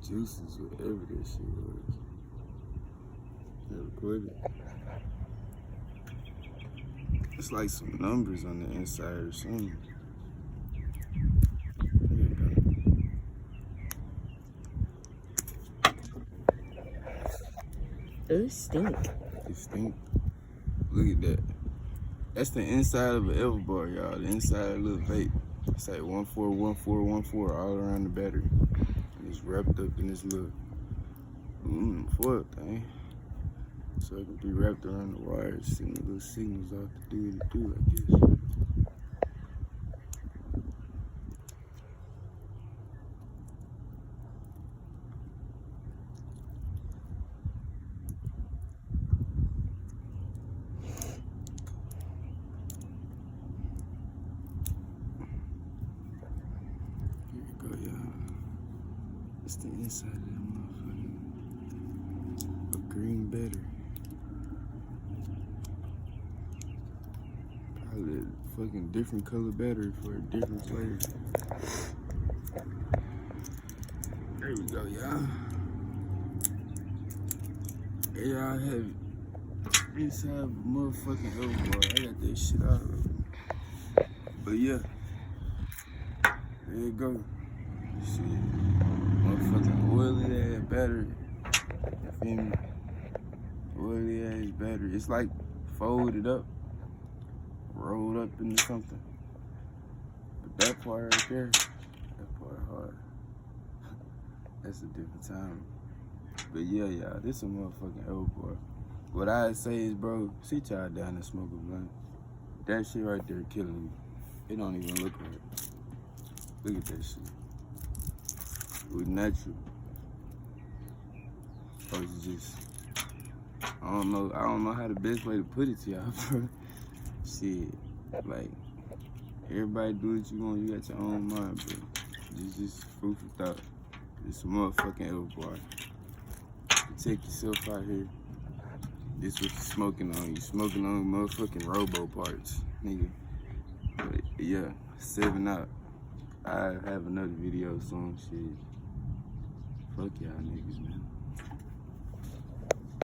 juices, whatever that shit was. I recorded. It's like some numbers on the inside or something. It stink. It stink. Look at that. That's the inside of an L bar, y'all. The inside of a little vape. It's like 141414 all around the battery. And it's wrapped up in this little foil thing. So it can be wrapped around the wires, sending the little signals off to do what it do, I guess. Here you go, y'all. It's the inside of that motherfucker. A green battery. Probably a fucking different color battery for a different flavor. There we go, y'all. There y'all have it. Inside of a motherfucking L bar. I got that shit out of it. But yeah. There you go. Shit. Motherfucking oily ass battery. You feel me? Oily ass battery. It's like folded up, rolled up into something. But that part right there, that part hard. That's a different time. But yeah, y'all, this a motherfucking L bar. What I say is, bro, sit y'all down and smoke a blunt. That shit right there killing me. It don't even look right. Look at that shit. With natural. Or it's just, I don't know how the best way to put it to y'all, bro. Shit, like, everybody do what you want, you got your own mind, bro. It's just food for thought. It's a motherfucking L bar. Protect yourself out here. This what you smoking on. You smoking on motherfucking robo parts, nigga. But yeah, 7 out. I have another video soon, shit. Fuck y'all niggas, man.